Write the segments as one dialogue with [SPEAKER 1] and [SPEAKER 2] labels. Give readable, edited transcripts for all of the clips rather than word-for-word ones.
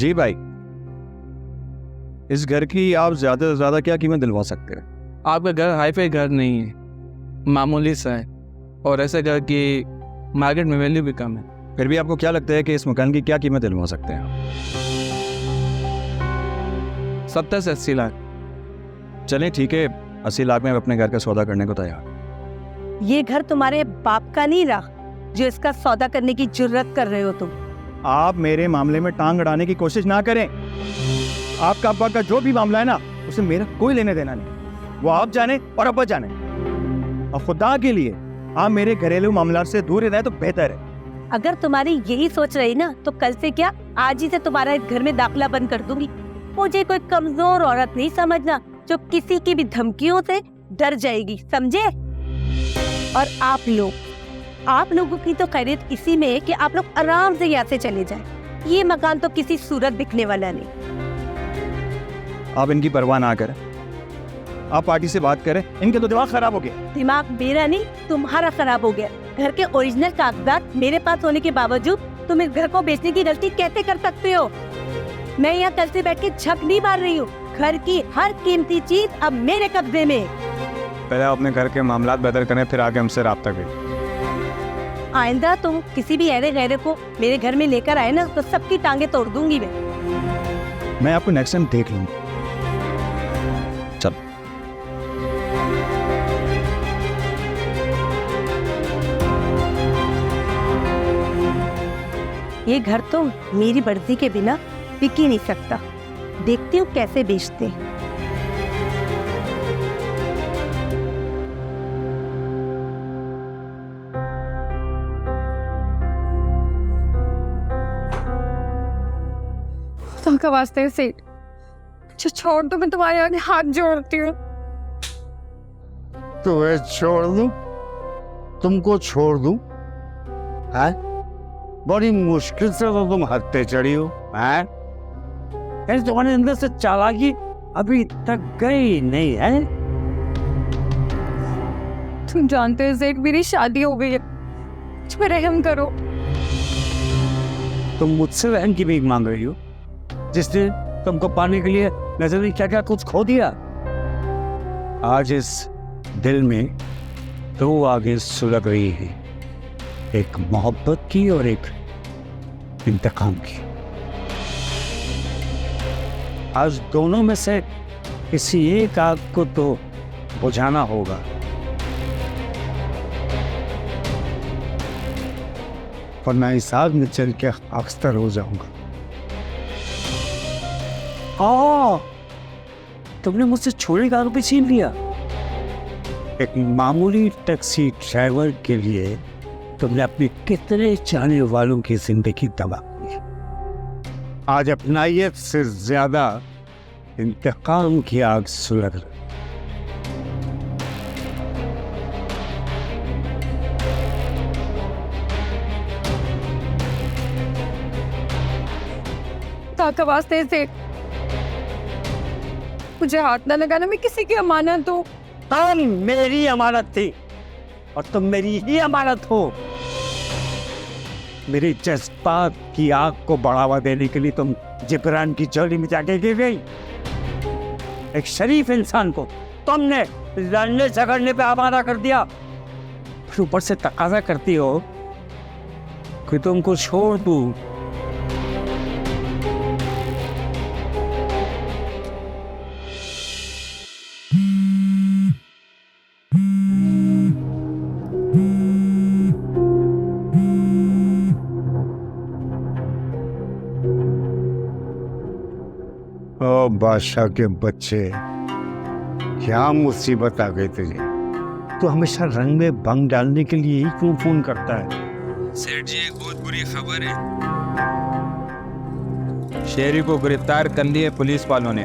[SPEAKER 1] जी भाई, इस घर की आप ज्यादा से ज्यादा क्या कीमत दिलवा सकते हैं?
[SPEAKER 2] आपका घर हाईफाई घर नहीं है, मामूली सा है, और ऐसे घर की मार्केट में वैल्यू भी कम है।
[SPEAKER 1] फिर भी आपको क्या लगता है कि इस मकान की क्या कीमत दिलवा सकते हैं?
[SPEAKER 2] 70 से 80 लाख।
[SPEAKER 1] चलें ठीक है, 80 लाख में आप अपने घर का सौदा करने को तैयार।
[SPEAKER 3] ये घर तुम्हारे बाप का नहीं रहा जो इसका सौदा करने की जुर्रत कर रहे हो तुम।
[SPEAKER 1] आप मेरे मामले में टांग अड़ाने की कोशिश ना करें। आपका अब्बा का जो भी मामला है ना, उसे मेरा कोई लेने देना नहीं। वो आप जाने और अब्बा जाने। और खुदा के लिए आप मेरे घरेलू मामला से दूर रहें तो बेहतर है।
[SPEAKER 3] अगर तुम्हारी यही सोच रही ना, तो कल से क्या आज ही से तुम्हारा इस घर में दाखिला बंद कर दूंगी। मुझे कोई कमजोर औरत नहीं समझना जो किसी की भी धमकियों से डर जाएगी, समझे? और आप लोगों की तो खैरियत इसी में है कि आप लोग आराम से यहाँ से चले जाएं। ये मकान तो किसी सूरत दिखने वाला नहीं।
[SPEAKER 1] आप इनकी परवाह ना करें, आप पार्टी से बात करें। इनके तो दिमाग खराब हो गया।
[SPEAKER 3] दिमाग मेरा नहीं, तुम्हारा खराब हो गया। घर के ओरिजिनल कागजात मेरे पास होने के बावजूद तुम इस घर को बेचने की गलती कैसे कर सकते हो? मैं यहाँ कल से बैठ के झक नहीं मार रही हूँ। घर की हर कीमती चीज अब मेरे कब्जे में।
[SPEAKER 1] पहले अपने घर के मामलात बेहतर करें, फिर आगे हमसे राब्ता करें।
[SPEAKER 3] आइंदा तुम किसी भी ऐरे गैरे को मेरे घर में लेकर आए ना, तो सबकी टांगे तोड़ दूंगी
[SPEAKER 1] मैं आपको नेक्स्ट टाइम देख लूंगी। चल।
[SPEAKER 3] ये घर तो मेरी मर्जी के बिना बिक ही नहीं सकता। देखती हूँ कैसे बेचते हैं।
[SPEAKER 4] तुमका वास्ते सेठ, छोड़ दो, मैं तुम्हारे आगे हाथ जोड़ती हूँ।
[SPEAKER 5] तुम्हें छोड़ दूं? तुमको छोड़ दूं? हैं? बड़ी मुश्किल से तो तुम हद पे चढ़ी हो, हैं? यानी तुम्हारे अंदर से चालाकी अभी तक गई नहीं है।
[SPEAKER 4] तुम जानते हो सेठ, मेरी शादी हो गई है, मुझ पर रहम करो।
[SPEAKER 5] तुम मुझसे रहम की भीख मांग रही हो, जिसने तुमको पाने के लिए नजर नहीं क्या क्या कुछ खो दिया। आज इस दिल में दो आगे सुलग रही है, एक मोहब्बत की और एक इंतकाम की। आज दोनों में से किसी एक आग को तो बुझाना होगा। वरना इस आग में चल के अक्सर हो जाऊंगा। तुमने मुझसे छोड़ने का आरोप छीन लिया। एक मामूली टैक्सी ड्राइवर के लिए तुमने अपने कितने चाहने वालों की जिंदगी तबाह की। आज अपनायत से ज्यादा इंतकाम की आग सुलग रही।
[SPEAKER 4] ताका वास्ते से मुझे हाथ न लगाना, मैं किसी की अमानत हूँ।
[SPEAKER 5] तुम मेरी अमानत थी और तुम मेरी ही अमानत हो। मेरे जज्बात की आग को बढ़ावा देने के लिए तुम जिब्रान की चोली में जाके गिर गई। एक शरीफ इंसान को तुमने लड़ने झगड़ने पे आमादा कर दिया, फिर ऊपर से तकाजा करती हो कि तुमको छोड़ दूं। ओ बादशाह के बच्चे, क्या मुसीबत आ गई तुझे? तू हमेशा रंग में भंग डालने के लिए ही क्यों फोन करता है?
[SPEAKER 2] सेठ जी, एक बहुत बुरी खबर है। शेरी को गिरफ्तार कर लिए पुलिस वालों ने,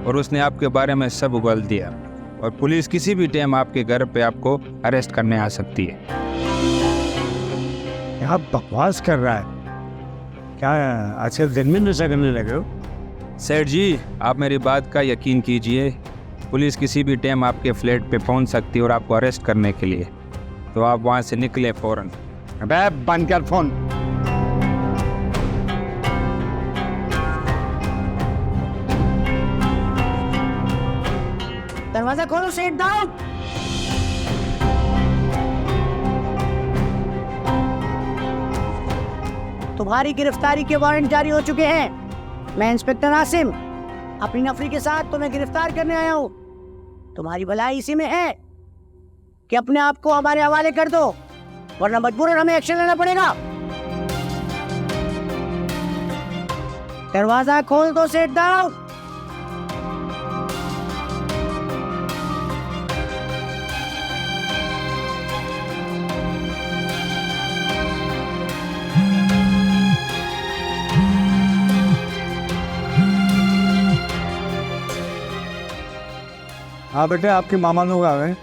[SPEAKER 2] और उसने आपके बारे में सब उगल दिया, और पुलिस किसी भी टाइम आपके घर पे आपको अरेस्ट करने आ सकती है।
[SPEAKER 5] क्या बकवास कर रहा है? क्या आजकल दिन में नशा करने लगे हो?
[SPEAKER 2] सेठ जी, आप मेरी बात का यकीन कीजिए, पुलिस किसी भी टाइम आपके फ्लैट पे पहुंच सकती है और आपको अरेस्ट करने के लिए। तो आप वहां से निकले फौरन।
[SPEAKER 5] अबे बंद कर फोन।
[SPEAKER 6] दरवाजा खोलो, सेट डाउन। तुम्हारी गिरफ्तारी के वारंट जारी हो चुके हैं। मैं इंस्पेक्टर आसिम अपनी नफरी के साथ तुम्हें गिरफ्तार करने आया हूँ। तुम्हारी भलाई इसी में है कि अपने आप को हमारे हवाले कर दो, वरना मजबूरन हमें एक्शन लेना पड़ेगा। दरवाजा खोल दो, सेट डाउन।
[SPEAKER 5] हाँ बेटे, आपके मामा लोग आ गए।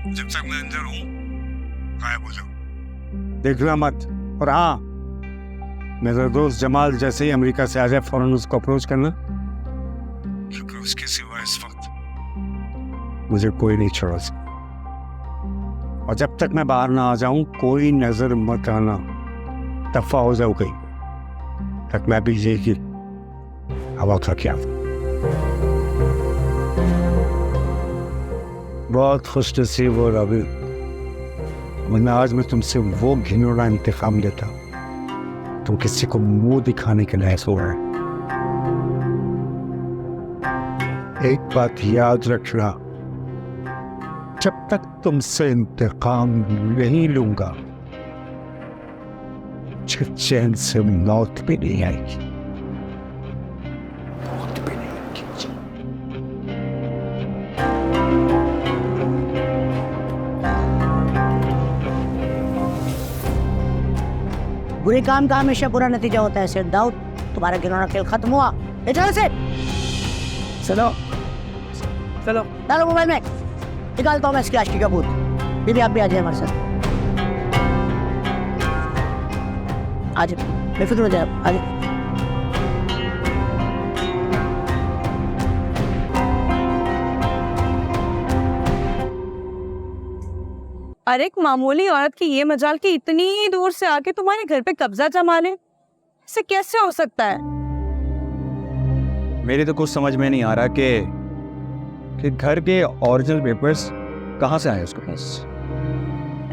[SPEAKER 5] जब तक मैं अंदर हूँ गायब हो जाओ, देखना मत। और हाँ, मेरा दोस्त जमाल जैसे ही अमेरिका से आ जाए फौरन उसको अप्रोच करना, क्योंकि उसके सिवा इस वक्त मुझे कोई नहीं छोड़ सकता। और जब तक मैं बाहर ना आ जाऊं कोई नजर मत आना, दफा हो जाओ कहीं तक। मैं भी यही हवा खा के आता। बहुत खुश नसीब हो रवि, वरना आज मैं तुमसे वो घिनौना इंतकाम लेता तुम किसी को मुंह दिखाने के लायक हो रहे। एक बात याद रखना, जब तक तुमसे इंतकाम नहीं लूंगा चैन से मौत भी नहीं आएगी।
[SPEAKER 6] बुरे काम का हमेशा बुरा नतीजा होता है। सेठ दाऊद, तुम्हारा घिनौना खेल खत्म हुआ। ले चलो से।
[SPEAKER 2] चलो चलो।
[SPEAKER 6] डालो मोबाइल में, निकालता हूँ मैं इसकी आशिकी का भूत। दीदी आप भी आ जाए हमारे साथ। आ जाओ, बेफिक्र हो जाए, आ जाओ।
[SPEAKER 4] अरे एक मामूली औरत की ये मजाल कि इतनी दूर से आके तुम्हारे घर पे कब्जा जमा ले, इससे कैसे हो सकता है?
[SPEAKER 1] मेरी तो कुछ समझ में नहीं आ रहा कि घर के ओरिजिनल पेपर्स कहाँ से आए उसके पास।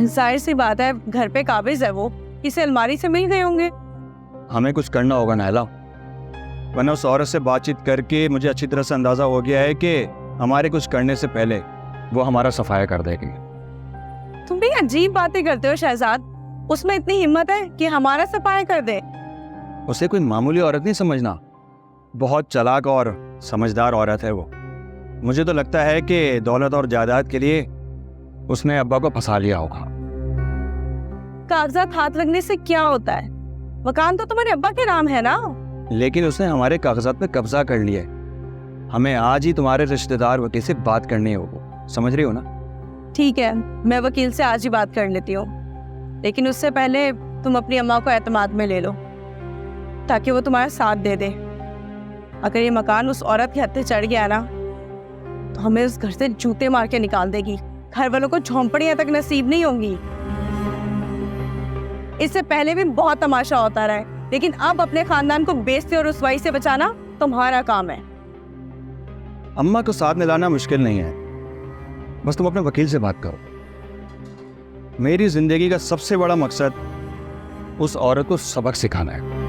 [SPEAKER 4] जाहिर सी बात है, घर पे काबिज है वो, किसी अलमारी से मिल गए होंगे।
[SPEAKER 1] हमें कुछ करना होगा नायला, वरना उस औरत से बातचीत करके मुझे अच्छी तरह से अंदाजा हो गया है कि हमारे कुछ करने से पहले वो हमारा सफाया कर देगी।
[SPEAKER 4] तुम भी अजीब बातें करते हो शहजाद। उसमें इतनी हिम्मत है कि हमारा सफाया कर दे?
[SPEAKER 1] उसे कोई मामूली औरत नहीं समझना, बहुत चालाक और समझदार औरत है वो। मुझे तो लगता है कि दौलत और जायदाद के लिए उसने अब्बा को फंसा लिया होगा।
[SPEAKER 4] कागजात हाथ लगने से क्या होता है? मकान तो तुम्हारे अब्बा के नाम है ना।
[SPEAKER 1] लेकिन उसने हमारे कागजात पे कब्जा कर लिया है। हमें आज ही तुम्हारे रिश्तेदार वकील से बात करनी होगी, समझ रही हो ना?
[SPEAKER 4] ठीक है, मैं वकील से आज ही बात कर लेती हूँ, लेकिन उससे पहले तुम अपनी अम्मा को एतमाद में ले लो ताकि वो तुम्हारा साथ दे दे। अगर ये मकान उस औरत के हत्थे चढ़ गया ना तो हमें उस घर से जूते मार के निकाल देगी। घर वालों को झोंपड़ियां तक नसीब नहीं होंगी। इससे पहले भी बहुत तमाशा होता रहा है, लेकिन अब अपने खानदान को बेइज्जती और रुसवाई से बचाना तुम्हारा काम है।
[SPEAKER 1] अम्मा को साथ में लाना मुश्किल नहीं है, बस तुम अपने वकील से बात करो। मेरी जिंदगी का सबसे बड़ा मकसद उस औरत को सबक सिखाना है।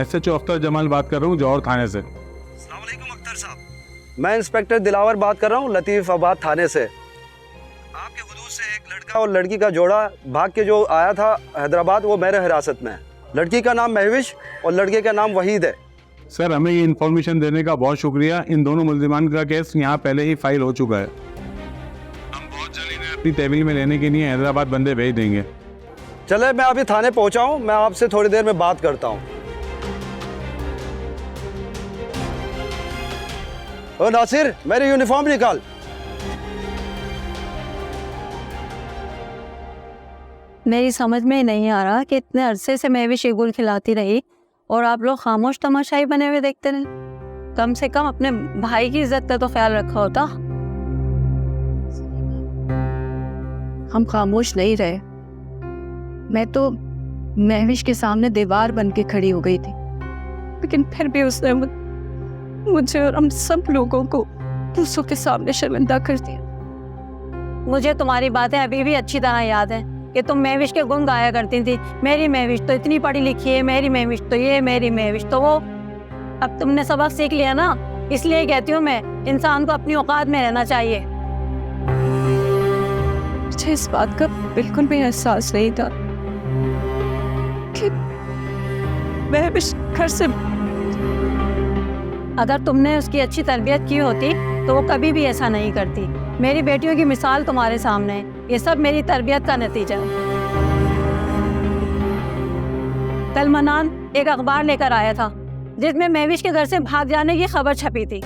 [SPEAKER 7] SHO अख्तर जमाल बात कर रहा हूँ, जौहर थाने से।
[SPEAKER 8] अख्तर साहब, मैं इंस्पेक्टर दिलावर बात कर रहा हूँ, लतीफ़ाबाद थाने से। आपके हुदूद से एक लड़का और लड़की का जोड़ा भाग के जो आया था हैदराबाद, वो मेरे हिरासत में है। लड़की का नाम महविश और लड़के का नाम वहीद है।
[SPEAKER 7] सर हमें ये इन्फॉर्मेशन देने का बहुत शुक्रिया। इन दोनों मुल्जिमान का केस यहाँ पहले ही फाइल हो चुका है। हम बहुत जल्द इन्हें अपनी तहवील में लेने के लिए हैदराबाद बंदे भेज देंगे।
[SPEAKER 8] चले, मैं अभी थाने पहुंचा हूं, मैं आपसे थोड़ी देर में बात करता हूं। ओ नासिर, मेरी यूनिफॉर्म निकाल।
[SPEAKER 3] मेरी समझ में नहीं आ रहा कि इतने अरसे से मैं भी शेगुल खिलाती रही और आप लोग खामोश तमाशाई बने हुए देखते रहे। कम से कम अपने भाई की इज्जत का तो ख्याल रखा होता।
[SPEAKER 4] हम खामोश नहीं रहे। मैं तो महविश के सामने दीवार बन के खड़ी हो गई थी, लेकिन फिर भी उसने मुझे और हम सब लोगों को दूसरों के सामने शर्मिंदा कर दिया।
[SPEAKER 3] मुझे तुम्हारी बातें अभी भी अच्छी तरह याद है कि तुम महविश के गुण गाया करती थी। मेरी महविश तो इतनी पढ़ी लिखी है, मेरी महविश तो ये, मेरी महविश तो वो। अब तुमने सबक सीख लिया ना, इसलिए कहती हूँ मैं, इंसान को अपनी औकात में रहना चाहिए।
[SPEAKER 4] मुझे इस बात का बिल्कुल भी एहसास नहीं था कि महविश घर से।
[SPEAKER 3] अगर तुमने उसकी अच्छी तरबियत की होती तो वो कभी भी ऐसा नहीं करती। मेरी बेटियों की मिसाल तुम्हारे सामने है, ये सब मेरी तरबियत का नतीजा है। कल मनान एक अखबार लेकर आया था जिसमें महविश के घर से भाग जाने की खबर छपी थी।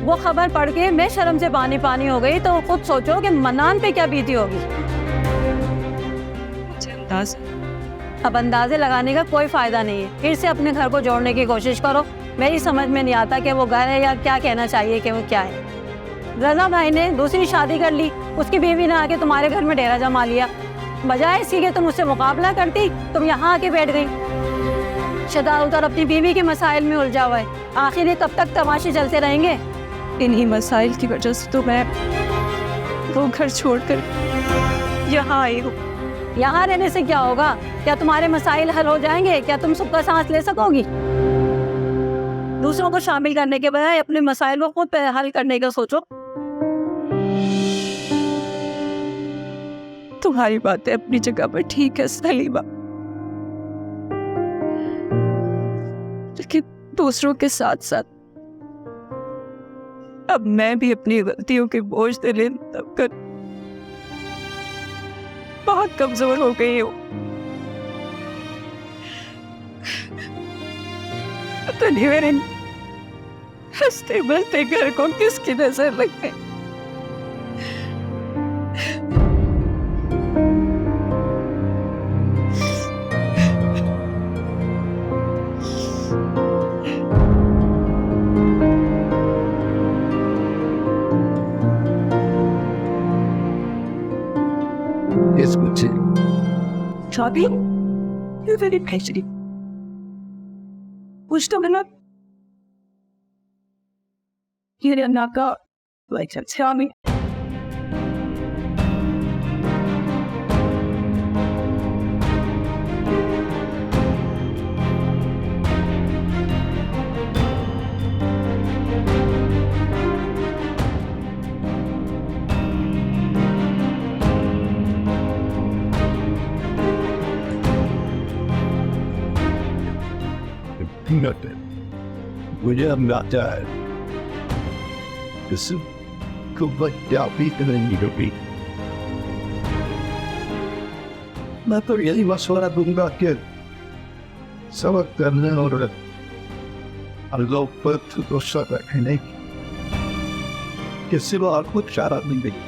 [SPEAKER 3] वो खबर पढ़ के मैं शर्म से पानी पानी हो गई। तो खुद सोचो कि मनान पे क्या बीती होगी। अब अंदाजे लगाने का कोई फायदा नहीं है। फिर से अपने घर को जोड़ने की कोशिश करो। मेरी समझ में नहीं आता कि वो घर है या क्या कहना चाहिए कि वो क्या है। रजा भाई ने दूसरी शादी कर ली, उसकी बीवी ने आके तुम्हारे घर में डेरा जमा लिया। बजाय इसकी कि तुम उससे मुकाबला करती, तुम यहाँ आके बैठ गई। शदा उधर अपनी बीवी के मसाइल में उलझा हुआ है। आखिर ये कब तक तमाशे चलते रहेंगे?
[SPEAKER 4] इन्हीं मसाइल की वजह से तो मैं वो घर छोड़कर यहाँ आई हूँ।
[SPEAKER 3] यहाँ रहने से क्या होगा? क्या तुम्हारे मसाइल हल हो जाएंगे? क्या तुम सबका सांस ले सकोगी? दूसरों को शामिल करने के बजाय अपने मसाइल को खुद हल करने का सोचो।
[SPEAKER 4] तुम्हारी बातें अपनी जगह पर ठीक है सलीमा, लेकिन दूसरों के साथ साथ अब मैं भी अपनी गलतियों के बोझ दिले तब कर बहुत कमजोर हो गई हूँ। पता नहीं मेरे हंसते बोलते घर को किसकी नजर लग गई।
[SPEAKER 5] Yes, but
[SPEAKER 4] Chabi, you're very patient. Push the minute. You didn't knock out. Like, tell me.
[SPEAKER 5] nothing. William not died. This is good like beaten and you beat. मैं तो यही मशवरा दूंगा कि सबक करने और अल्लाह पर भरोसा रखने के सिवा कुछ चारा नहीं देगी।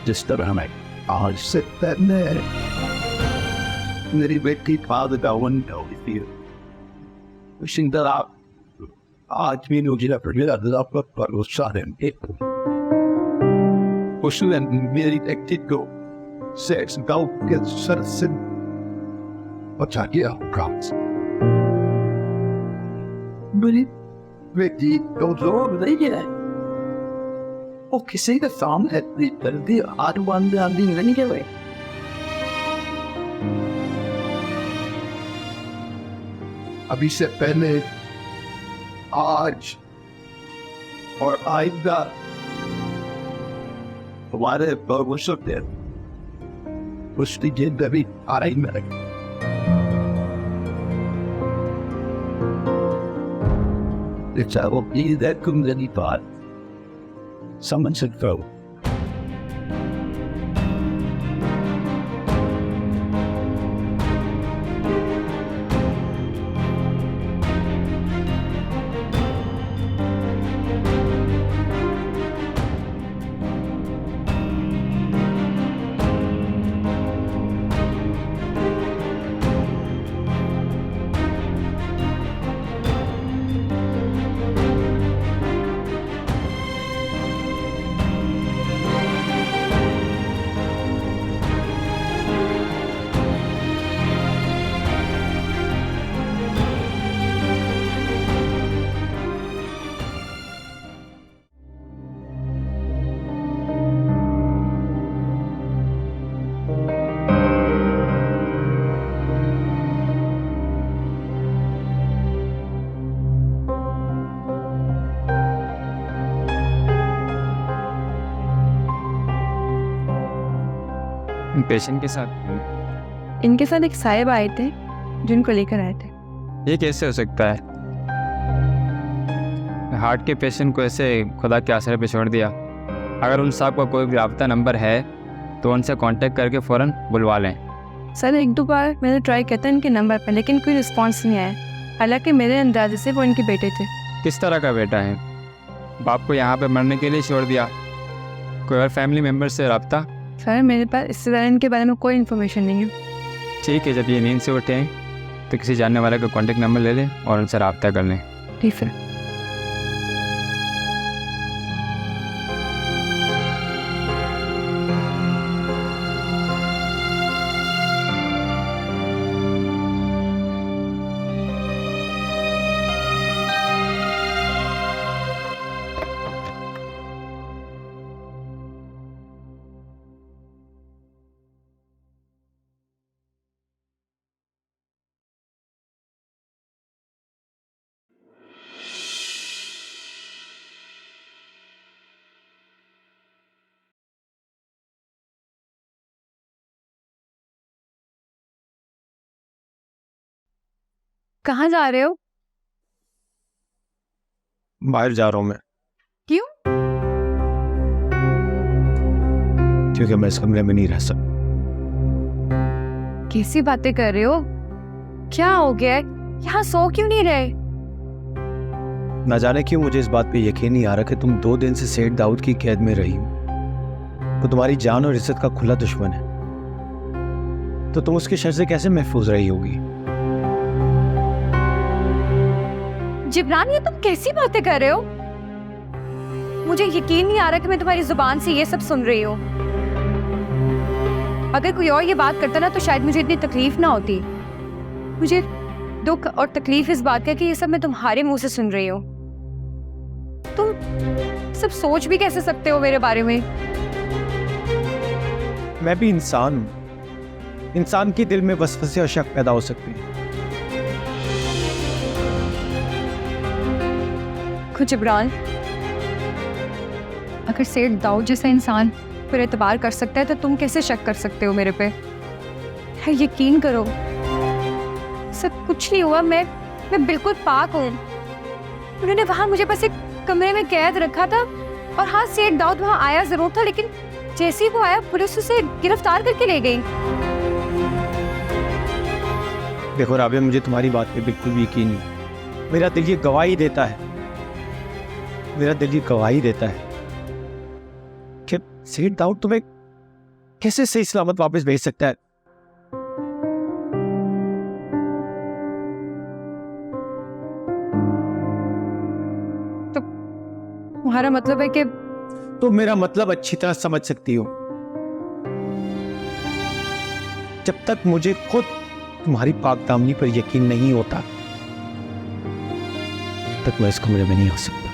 [SPEAKER 5] जिस तरह मैं आज से तैरने मेरी बेटी फादर का विंडो wishing that आज भी मुझे अल्लाह पर भरोसा है। उसने मेरी बेटी को sex and golf gets citizen. What's that? Yeah, promise. But he goes over there. Okay, see the thumb at the other one down the anyway. अभी से पहले आज और आइंदा हमारे भरोसे पे उसकी जिंदगी आ रही है। चाहो प्लीज तुम मेरी बात समझ सकते हो।
[SPEAKER 2] पेशेंट के साथ
[SPEAKER 4] इनके साथ एक साहिब आए थे जिनको लेकर आए थे।
[SPEAKER 2] ये कैसे हो सकता है? हार्ट के पेशेंट को ऐसे खुदा के आसरे पे छोड़ दिया। अगर उन साहब का कोई भी राब्ता नंबर है तो उनसे कांटेक्ट करके फ़ौरन बुलवा लें।
[SPEAKER 4] सर एक दो बार मैंने ट्राई किया था इनके नंबर पर, लेकिन कोई रिस्पांस नहीं आया। हालांकि मेरे अंदाजे से वो इनके बेटे थे।
[SPEAKER 2] किस तरह का बेटा है? बाप को यहाँ पे मरने के लिए छोड़ दिया। कोई और फैमिली मेम्बर से राब्ता?
[SPEAKER 4] सर मेरे पास इससे ज़्यादा इनके बारे में कोई इन्फॉर्मेशन नहीं है।
[SPEAKER 2] ठीक है, जब ये नींद से उठे तो किसी जानने वाले का कांटेक्ट नंबर ले लें और उनसे राब्ता कर लें।
[SPEAKER 4] ठीक सर। कहाँ जा रहे हो?
[SPEAKER 1] बाहर जा रहा हूं मैं।
[SPEAKER 4] क्यों?
[SPEAKER 1] क्योंकि मैं इस कमरे में नहीं रह सकता।
[SPEAKER 4] कैसी बातें कर रहे हो? क्या हो गया है? यहाँ सो क्यों नहीं रहे?
[SPEAKER 1] ना जाने क्यों मुझे इस बात पे यकीन नहीं आ रहा कि तुम 2 दिन से सेठ दाऊद की कैद में रही हो। वो तुम्हारी जान और इज्जत का खुला दुश्मन है, तो तुम उसके शर से कैसे महफूज रही होगी?
[SPEAKER 4] जिब्रान ये तुम कैसी बातें कर रहे हो? मुझे यकीन नहीं आ रहा कि मैं तुम्हारी जुबान से ये सब सुन रही हूँ। अगर कोई और ये बात करता ना तो शायद मुझे इतनी तकलीफ ना होती। मुझे दुख और तकलीफ इस बात का कि ये सब मैं तुम्हारे मुंह से सुन रही हूँ। तुम सब सोच भी कैसे सकते हो मेरे बारे में?
[SPEAKER 1] मैं भी इंसान हूं। इंसान के दिल में वसवसे और शक पैदा हो सकते हैं।
[SPEAKER 4] खुद जिब्रान, अगर सेठ दाऊद जैसा इंसान पर एतबार कर सकता है तो तुम कैसे शक कर सकते हो मेरे पे? है यकीन करो, सब कुछ नहीं हुआ। मैं बिल्कुल पाक हूँ। उन्होंने वहां मुझे बस एक कमरे में कैद रखा था और हाँ सेठ दाऊद वहां आया जरूर था, लेकिन जैसे ही वो आया पुलिस उसे गिरफ्तार करके ले गई।
[SPEAKER 1] देखो राबिया, मुझे तुम्हारी बात पे बिल्कुल भी यकीन नहीं। मेरा दिल ये गवाही देता है, मेरा दिल ये गवाही देता है कि सेठ दाऊद तुम्हें कैसे सही सलामत वापस भेज सकता है।
[SPEAKER 4] तो तुम्हारा मतलब है कि
[SPEAKER 1] तो मेरा मतलब अच्छी तरह समझ सकती हो। जब तक मुझे खुद तुम्हारी पाक दामनी पर यकीन नहीं होता तब तक मैं इस कमरे में नहीं हो सकता।